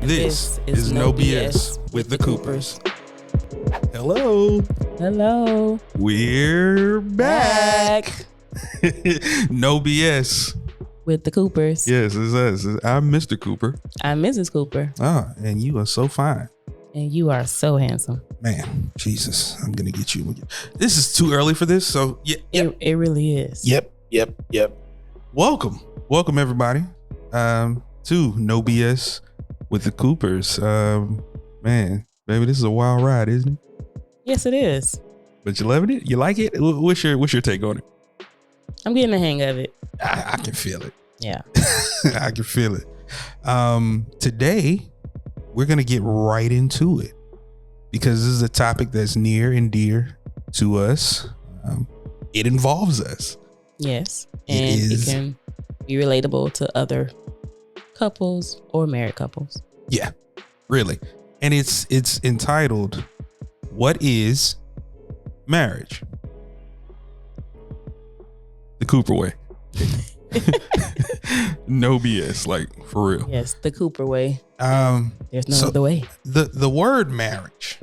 This is No BS with the Coopers. Hello. Hello. We're back. No BS with the Coopers. Yes, it's us. I'm Mr. Cooper. I'm Mrs. Cooper. And you are so fine. And you are so handsome. Man, Jesus, I'm going to get you. This is too early for this, so yeah. It really is. Yep. Welcome everybody to No BS with the Coopers. Man, baby, this is a wild ride, isn't it? Yes, it is. But you loving it? You like it? What's your take on it? I'm getting the hang of it. I can feel it. Yeah. I can feel it. Today, we're going to get right into it because this is a topic that's near and dear to us. It involves us. Yes. And it can be relatable to other couples or married couples. Yeah, really. And it's entitled, What is Marriage? The Cooper way. No BS, like for real. Yes, the Cooper way. There's no so other way. The word marriage,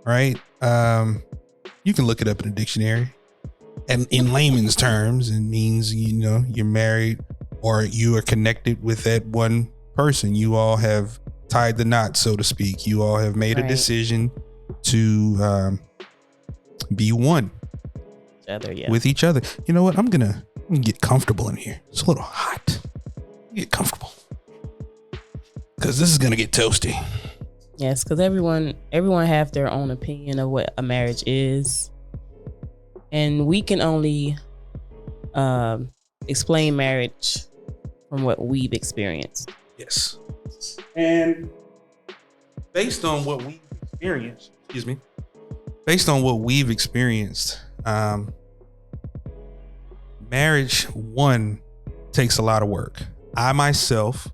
right? You can look it up in a dictionary. And in layman's terms, it means, you're married or you are connected with that one person. You all have tied the knot, so to speak. You all have made a decision to be one with each other. You know what? I'm gonna get comfortable in here. It's a little hot. Get comfortable because this is gonna get toasty. Yes, because everyone have their own opinion of what a marriage is. And we can only explain marriage from what we've experienced. Yes. And based on what we've experienced, marriage, one, takes a lot of work. I myself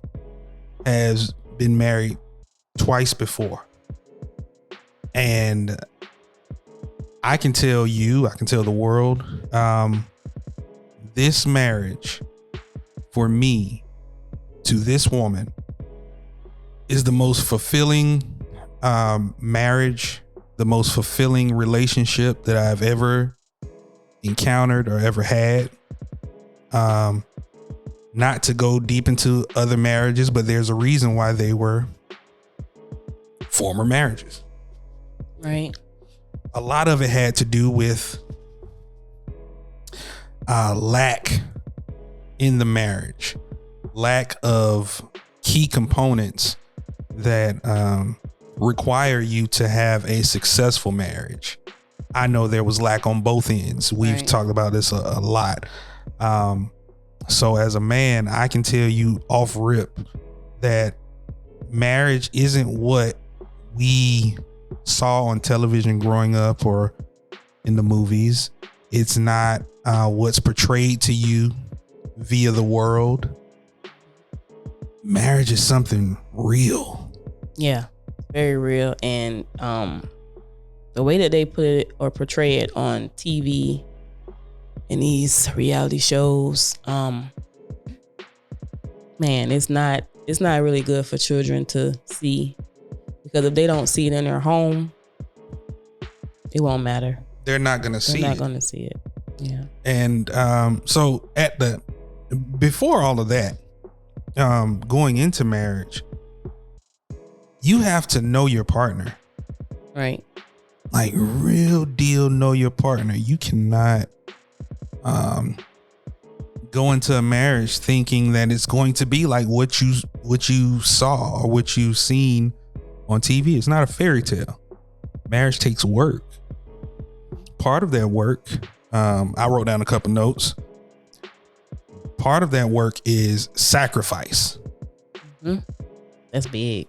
has been married twice before. And I can tell the world, this marriage for me to this woman is the most fulfilling marriage, the most fulfilling relationship that I've ever encountered or ever had. Not to go deep into other marriages, but there's a reason why they were former marriages. Right. A lot of it had to do with lack in the marriage, lack of key components that require you to have a successful marriage. I know there was lack on both ends. We've talked about this a lot. So as a man, I can tell you off rip that marriage isn't what we saw on television growing up or in the movies. It's not what's portrayed to you via the world. Marriage is something real. Yeah, very real. And the way that they put it or portray it on TV in these reality shows, man, it's not really good for children to see. Because if they don't see it in their home, it won't matter. They're not going to see it. They're not going to see it. Yeah. And so before all of that, going into marriage, you have to know your partner. Right. Like real deal know your partner. You cannot go into a marriage thinking that it's going to be like what you saw or what you've seen on TV. It's not a fairy tale. Marriage takes work. Part of that work, I wrote down a couple notes. Part of that work is sacrifice. Mm-hmm. That's big.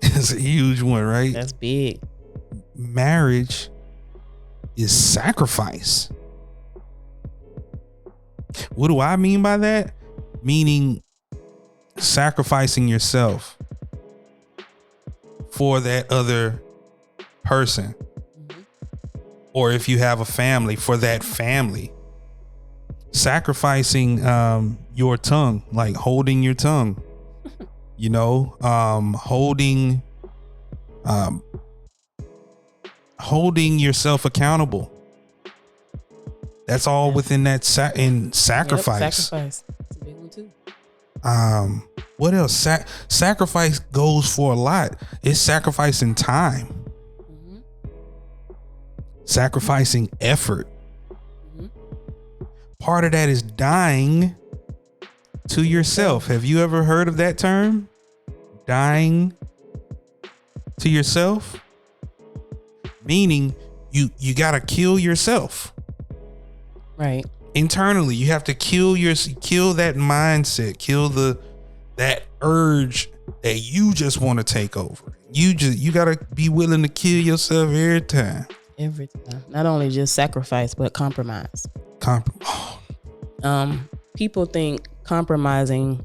It's a huge one, right? That's big. Marriage is sacrifice. What do I mean by that? Meaning sacrificing yourself for that other person. Mm-hmm. Or if you have a family, for that family. Sacrificing your tongue, like holding your tongue. you know, holding yourself accountable. That's all within that sacrifice. Yep, sacrifice. That's a big one too. What else? Sacrifice goes for a lot. It's sacrificing time, sacrificing effort. Part of that is dying to yourself. Have you ever heard of that term? Dying to yourself? Meaning you gotta kill yourself. Right. Internally, you have to kill that mindset, kill that urge that you just want to take over. You gotta be willing to kill yourself every time. Every time. Not only just sacrifice, but compromise. People think compromising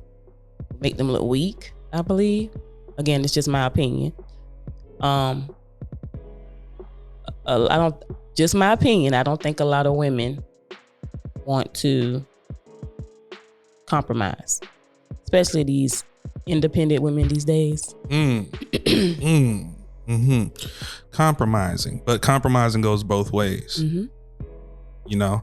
make them look weak, I believe. Again, it's just my opinion. I don't think a lot of women want to compromise, especially these independent women these days. Compromising, but compromising goes both ways. You know,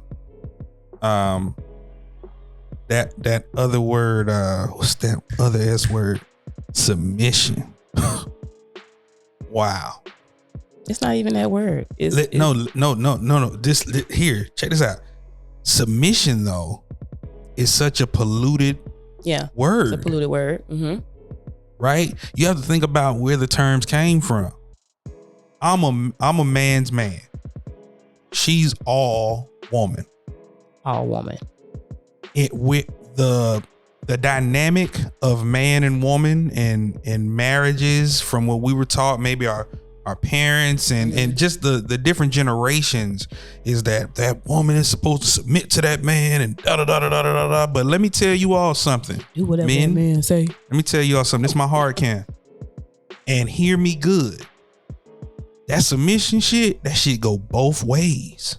that other word, what's that other S word? Submission. Wow. It's not even that word. No. Here, check this out. Submission, though, is such a polluted word. It's a polluted word. Right? You have to think about where the terms came from. I'm a man's man. She's all woman. All woman. With the dynamic of man and woman and marriages, from what we were taught, maybe our parents and just the different generations, is that woman is supposed to submit to that man and da da da da da da da. But let me tell you all something. Do whatever that man say. Let me tell you all something. This is my hard can. And hear me good. That submission shit, that shit go both ways.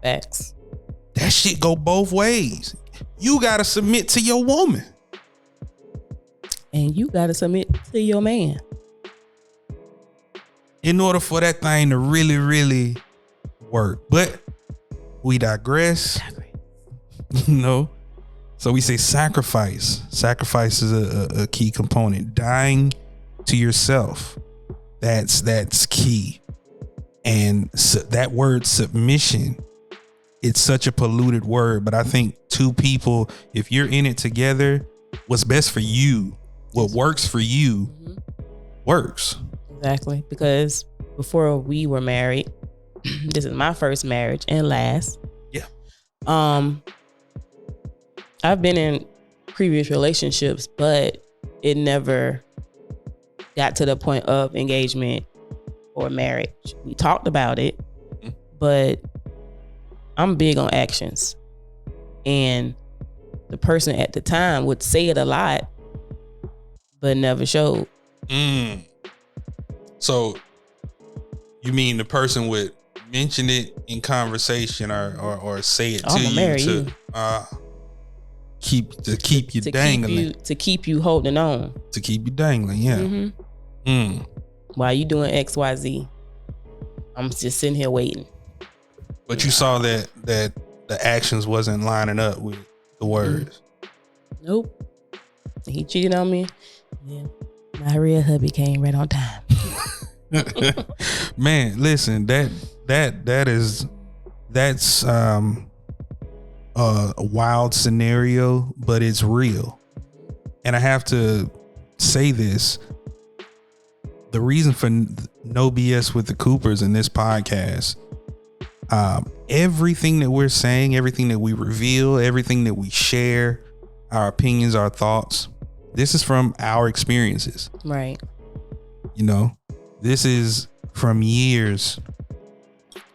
Facts. That shit go both ways. You gotta submit to your woman. And you gotta submit to your man. In order for that thing to really, really work. But we digress. You know? So we say sacrifice. Sacrifice is a key component. Dying to yourself. That's key. And that word submission, it's such a polluted word, but I think two people, if you're in it together, what's best for you, what works for you, works. Exactly. Because before we were married, this is my first marriage and last. Yeah. I've been in previous relationships, but it never got to the point of engagement or marriage. We talked about it, but I'm big on actions. And the person at the time would say it a lot, but never showed. So you mean the person would mention it in conversation or say it to you to keep you dangling. To keep you holding on. To keep you dangling, yeah. While you doing XYZ, I'm just sitting here waiting. But you saw that the actions wasn't lining up with the words. Nope. He cheated on me. Yeah. My real hubby came right on time. Man, listen, that's a wild scenario, but it's real. And I have to say this. The reason for no BS with the Coopers in this podcast, everything that we're saying, everything that we reveal, everything that we share, our opinions, our thoughts, this is from our experiences. Right. You know, this is from years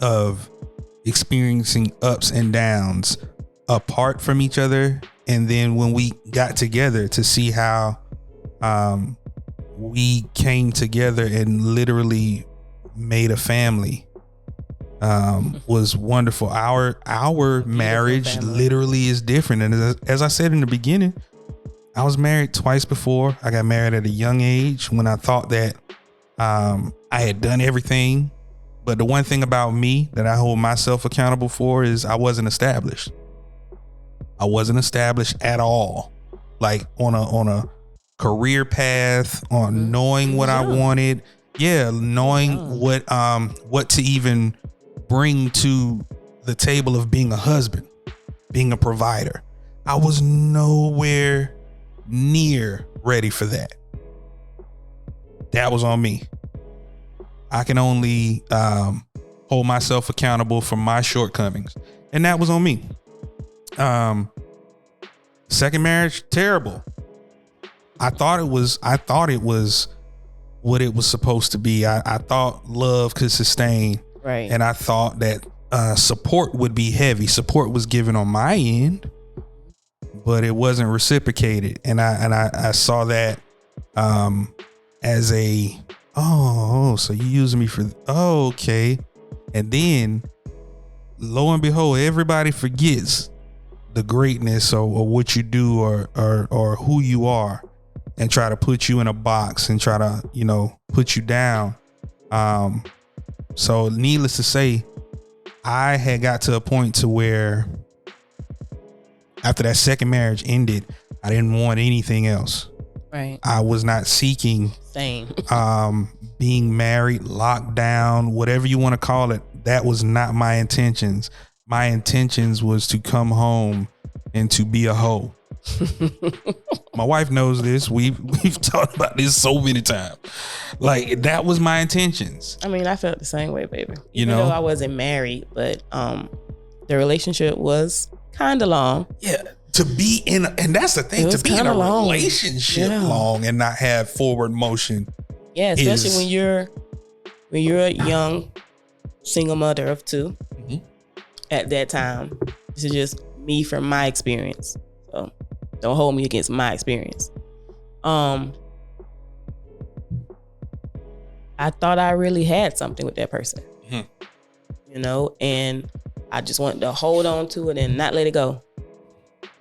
of experiencing ups and downs apart from each other. And then when we got together to see how we came together and literally made a family. was wonderful. Our marriage family. literally is different. And as I said in the beginning, I was married twice before. I got married at a young age when I thought that I had done everything. But the one thing about me that I hold myself accountable for is I wasn't established. I wasn't established at all. Like on a career path, on knowing what I wanted. Yeah, knowing what to even bring to the table of being a husband, being a provider. I was nowhere near ready for that. That was on me. I can only hold myself accountable for my shortcomings, and that was on me. Second marriage, terrible. I thought it was what it was supposed to be. I thought love could sustain, right? And I thought that support would be heavy. Support was given on my end, but it wasn't reciprocated, and I saw that as a so you using me for okay, and then lo and behold, everybody forgets the greatness or what you do or who you are, and try to put you in a box and try to put you down. So needless to say, I had got to a point to where after that second marriage ended, I didn't want anything else. Right. I was not seeking being married, locked down, whatever you want to call it. That was not my intentions. My intentions was to come home and to be a hoe. My wife knows this. We've talked about this so many times. Like, that was my intentions. I mean, I felt the same way, baby. Even though I wasn't married, but the relationship was kind of long. Yeah. To be in, and that's the thing, to be in a relationship long and not have forward motion. Yeah, especially when you're a young single mother of two. Mm-hmm. At that time. This is just me from my experience. So don't hold me against my experience. I thought I really had something with that person. Mm-hmm. And I just wanted to hold on to it and not let it go.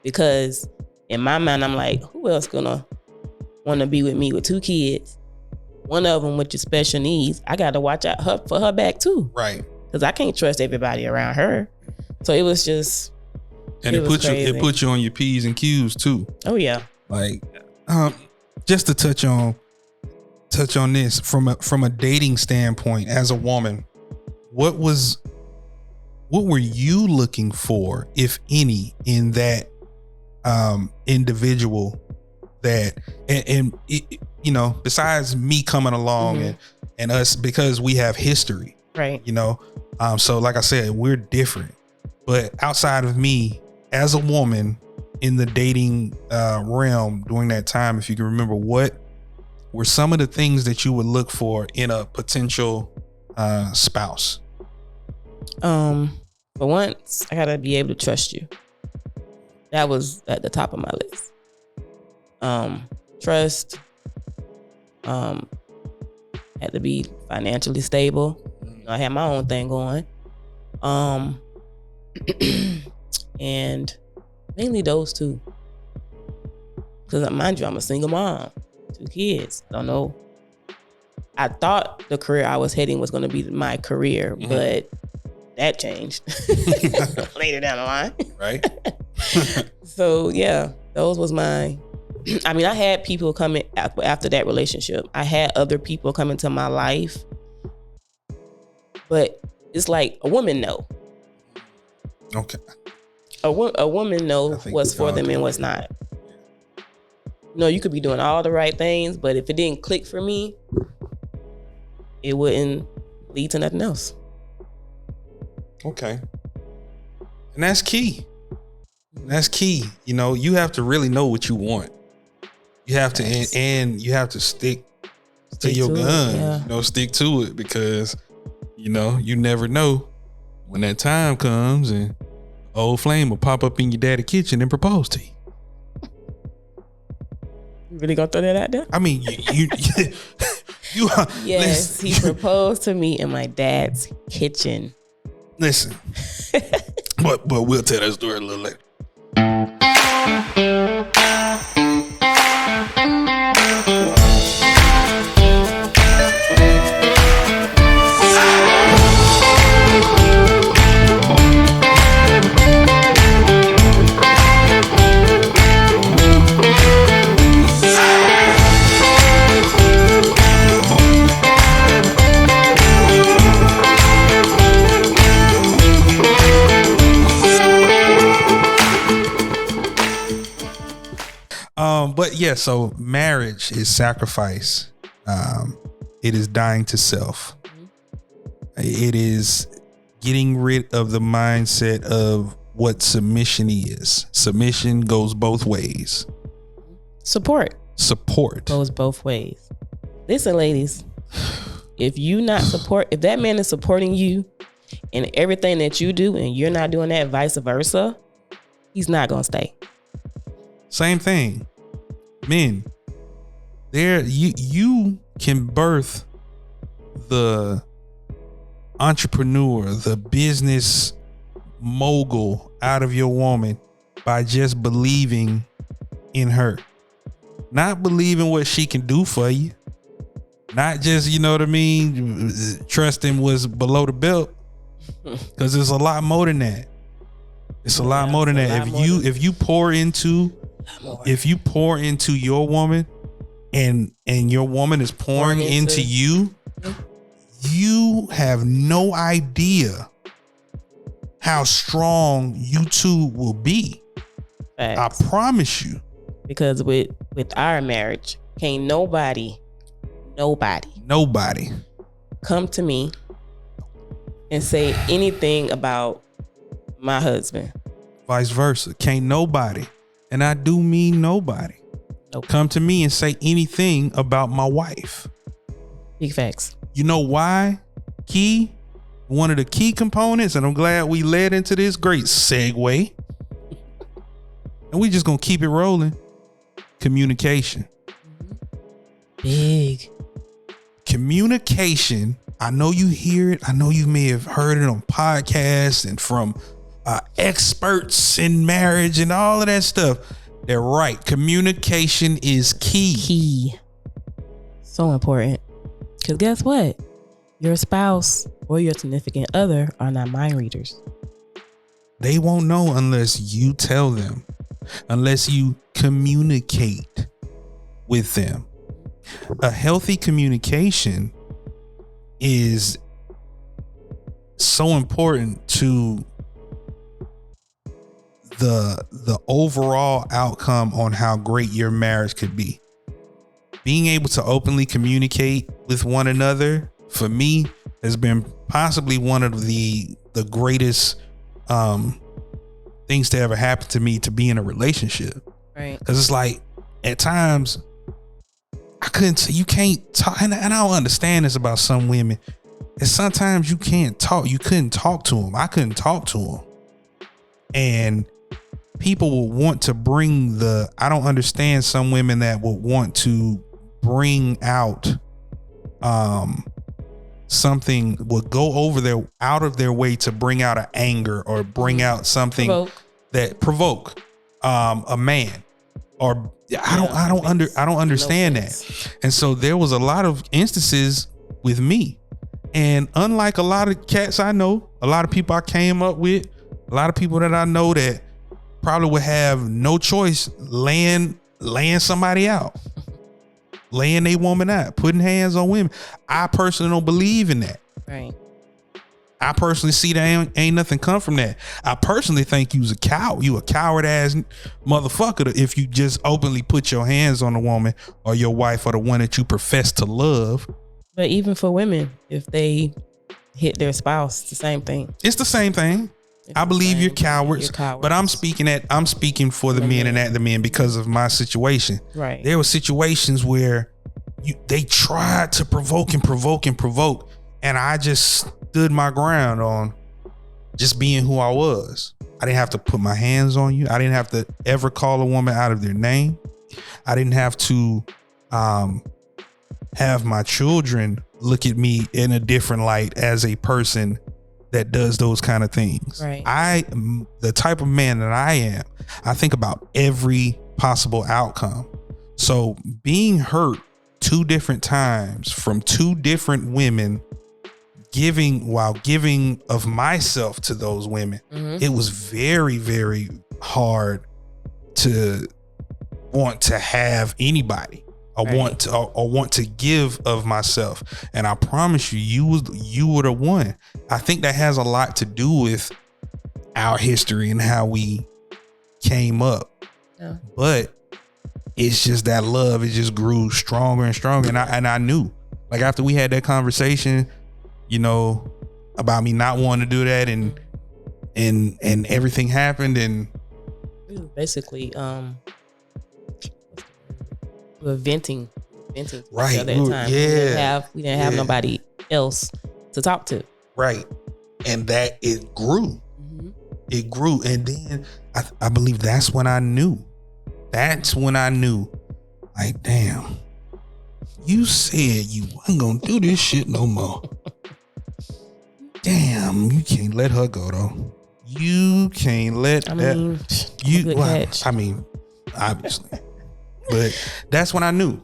Because in my mind, I'm like, who else gonna want to be with me with two kids? One of them with your special needs. I got to watch out for her back too. Right. Because I can't trust everybody around her. So it was just, and it put you on your P's and Q's too. Oh yeah. Like, just to touch on this from a dating standpoint, as a woman, what were you looking for, if any, in that individual that, and besides me coming along, mm-hmm. and us, because we have history, right? So like I said, we're different. But outside of me, as a woman in the dating realm during that time, if you can remember, what were some of the things that you would look for in a potential spouse? For once, I gotta be able to trust you. That was at the top of my list. Trust. Had to be financially stable. I had my own thing going. And mainly those two. Because mind you, I'm a single mom, 2 kids. I don't know. I thought the career I was heading was going to be my career, mm-hmm. but that changed later down the line. Right. So yeah, those was my, I mean, I had people coming after that relationship. I had other people come into my life, but it's like a woman know. Okay. A woman know what's for them and what's not. You could be doing all the right things, but if it didn't click for me, it wouldn't lead to nothing else. Okay. And that's key. That's key. You have to really know what you want. You have to, and you have to stick to your guns. Yeah. Stick to it, because, you never know when that time comes and old flame will pop up in your daddy's kitchen and propose to you. You really gonna throw that out there? I mean, you yes, he proposed to me in my dad's kitchen. Listen, but we'll tell that story a little later. But yeah, so marriage is sacrifice. It is dying to self. It is getting rid of the mindset of what submission is. Submission goes both ways. Support goes both ways. Listen, ladies, if that man is supporting you in everything that you do and you're not doing that, vice versa, he's not gonna stay. Same thing. Men, you can birth the entrepreneur, the business mogul out of your woman by just believing in her. Not believing what she can do for you. Not just, you know what I mean, trusting what's below the belt. Because there's a lot more than that. It's a lot more than that. If you pour into your woman and your woman is pouring into you, you have no idea how strong you two will be. Facts. I promise you. Because with our marriage, can't nobody come to me and say anything about my husband. Vice versa. Can't nobody, and I do mean nobody, come to me and say anything about my wife. Big facts. You know why? One of the key components, and I'm glad we led into this great segue, and we just gonna keep it rolling. Communication. Big. Communication. I know you hear it. I know you may have heard it on podcasts and from experts in marriage and all of that stuff. They're right. Communication is key. So important. Because guess what? Your spouse or your significant other are not mind readers. They won't know unless you tell them, unless you communicate with them. A healthy communication is so important to the overall outcome on how great your marriage could be. Being able to openly communicate with one another, for me, has been possibly one of the greatest things to ever happen to me, to be in a relationship. Right. Because it's like, at times, you can't talk, and I don't understand this about some women. And sometimes you can't talk. You couldn't talk to them. I couldn't talk to them. And people will want to bring I don't understand some women that will want to bring out something, will go out of their way to bring out an anger or bring out something that provoke a man. Or I don't understand that. And so there was a lot of instances with me. And unlike a lot of cats I know, a lot of people I came up with, a lot of people that I know that probably would have no choice laying somebody out, laying a woman out, putting hands on women. I personally don't believe in that. Right. I personally see that ain't nothing come from that. I personally think you's a coward. You a coward ass motherfucker if you just openly put your hands on a woman or your wife or the one that you profess to love. But even for women, if they hit their spouse, it's the same thing. It's the same thing. I believe you're cowards, but I'm speaking for the men and at the men because of my situation. Right. There were situations where they tried to provoke, and I just stood my ground on just being who I was. I didn't have to put my hands on you. I didn't have to ever call a woman out of their name. I didn't have to have my children look at me in a different light as a person that does those kind of things. Right. The type of man that I am, I think about every possible outcome. So being hurt 2 different times from 2 different women, while giving of myself to those women, it was very, very hard to want to have anybody. I want to give of myself, and I promise you were the one. I think that has a lot to do with our history and how we came up. Yeah. But it's just that love, it just grew stronger and stronger, and I knew, like, after we had that conversation, you know, about me not wanting to do that, and everything happened, and basically we were venting to right. each other at times. We didn't have nobody else to talk to. Right. And that it grew. It grew. And then I believe that's when I knew. Like, damn, you said you wasn't gonna do this shit no more. Damn, you can't let her go though. You can't let catch. I mean, obviously. But that's when I knew.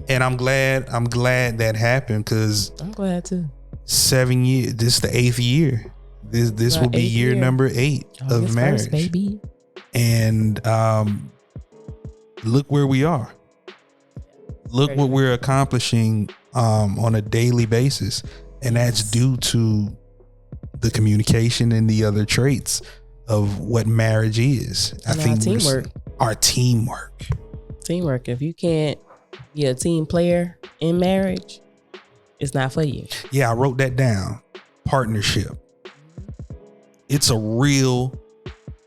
And I'm glad that happened, because I'm glad too. 7 years, this is the 8th year. This will be year number 8 of marriage. First, baby. And look where we are. Look what we're accomplishing on a daily basis. And that's due to the communication and the other traits of what marriage is. I think our teamwork. Teamwork. If you can't be a team player in marriage, it's not for you. Yeah, I wrote that down. Partnership. It's a real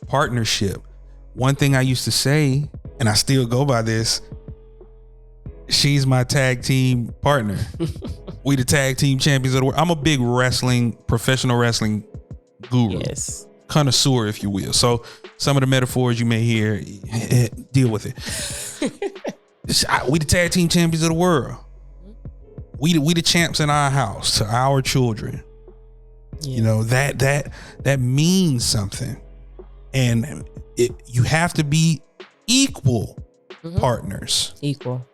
partnership. One thing I used to say, and I still go by this, she's my tag team partner. We the tag team champions of the world. I'm a big professional wrestling guru. Yes. Connoisseur, if you will. So some of the metaphors you may hear, deal with it. We the tag team champions of the world. We the champs in our house to our children. Yeah. You know, that means something. And you have to be equal partners. Equal.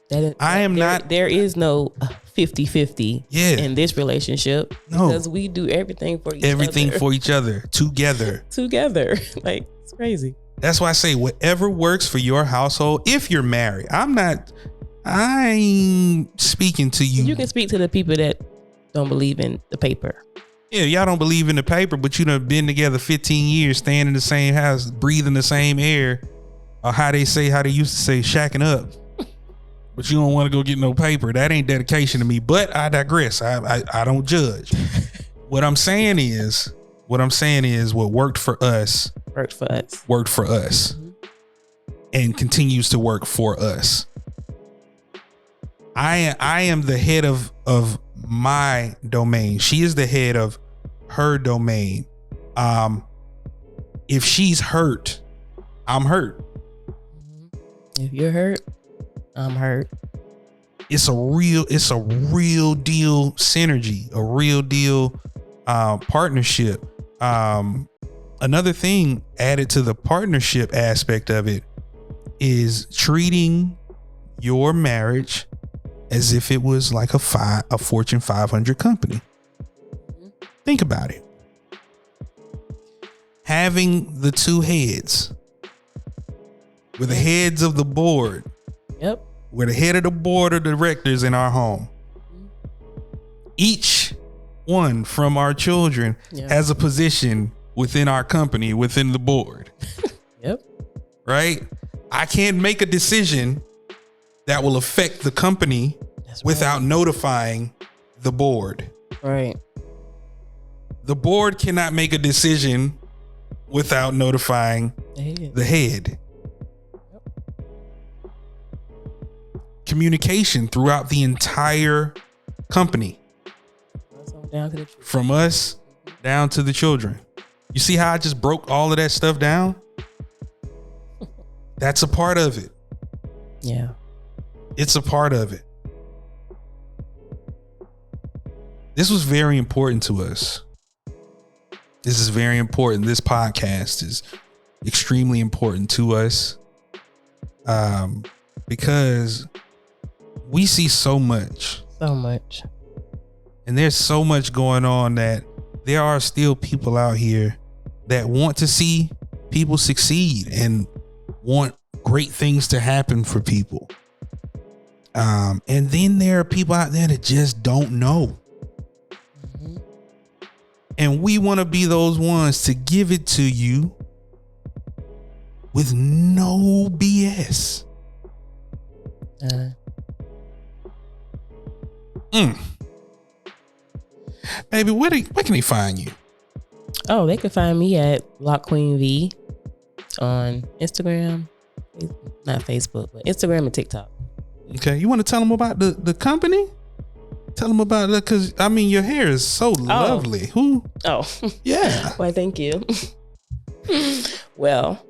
There is no 50-50 in this relationship. No. Because we do everything for each other. Everything for each other. Together. Like, it's crazy. That's why I say whatever works for your household. If you're married, I ain't speaking to you. You can speak to the people that don't believe in the paper. Yeah, y'all don't believe in the paper, but you done been together 15 years, staying in the same house, breathing the same air, or how they used to say, shacking up. But you don't want to go get no paper. That ain't dedication to me. But I digress. I don't judge. What I'm saying is what worked for us. Worked for us. And continues to work for us. I am the head of my domain. She is the head of her domain. If she's hurt, I'm hurt. If you're hurt, I'm hurt. It's a real deal synergy, a real deal partnership. Another thing added to the partnership aspect of it is treating your marriage as if it was like a Fortune 500 company. Think about it. Having the 2 heads. We're the heads of the board. Yep. We're the head of the board of directors in our home. Each one from our children has a position within our company, within the board. Yep. Right? I can't make a decision that will affect the company without notifying the board. Right. The board cannot make a decision without notifying the head. Communication throughout the entire company. From us down to the children. You see how I just broke all of that stuff down? That's a part of it. Yeah. It's a part of it. This was very important to us. This is very important. This podcast is extremely important to us because we see so much. So much. And there's so much going on that there are still people out here that want to see people succeed and want great things to happen for people. And then there are people out there that just don't know. Mm-hmm. And we want to be those ones to give it to you with no BS. Baby, where can they find you? Oh, they can find me at Lock Queen V on Instagram, not Facebook, but Instagram and TikTok. Okay, you want to tell them about the company? Tell them about it, because I mean your hair is so lovely. Who? Oh, yeah. Why, thank you. Well,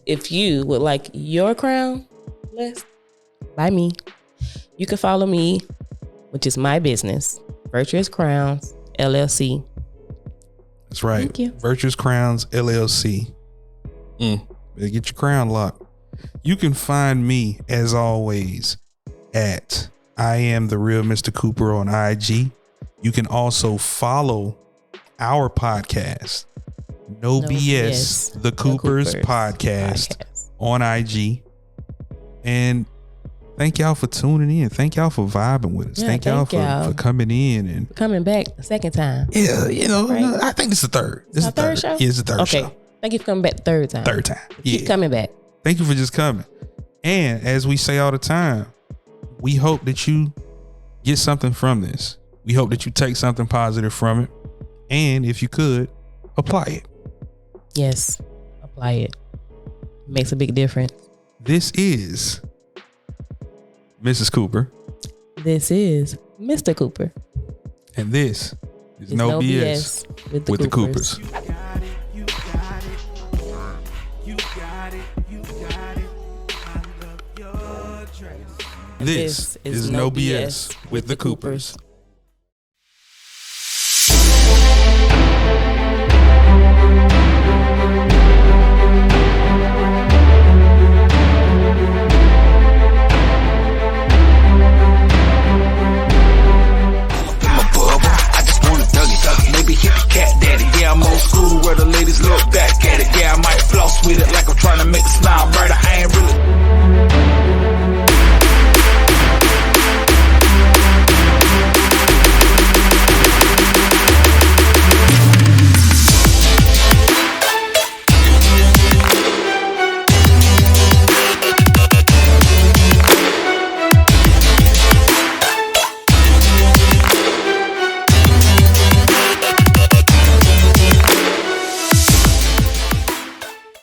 if you would like your crown blessed by me, you can follow me, which is my business, Virtuous Crowns LLC. That's right. Thank you. Virtuous Crowns LLC. Better get your crown locked. You can find me, as always, at I am the real Mr. Cooper on IG. You can also follow our podcast, No BS, the Coopers podcast on IG. And thank y'all for tuning in. Thank y'all for vibing with us. Yeah, thank y'all for coming in and coming back a second time. Yeah, you know, right? I think it's the third. It's the third show. Yeah, it's the third show. Okay. Thank you for coming back the third time. Third time. Yeah. Keep coming back. Thank you for just coming. And as we say all the time, we hope that you get something from this. We hope that you take something positive from it. And if you could, apply it. Yes, apply it. Makes a big difference. This is Mrs. Cooper. This is Mr. Cooper. And this is No BS with the Coopers. This is No BS with the Coopers.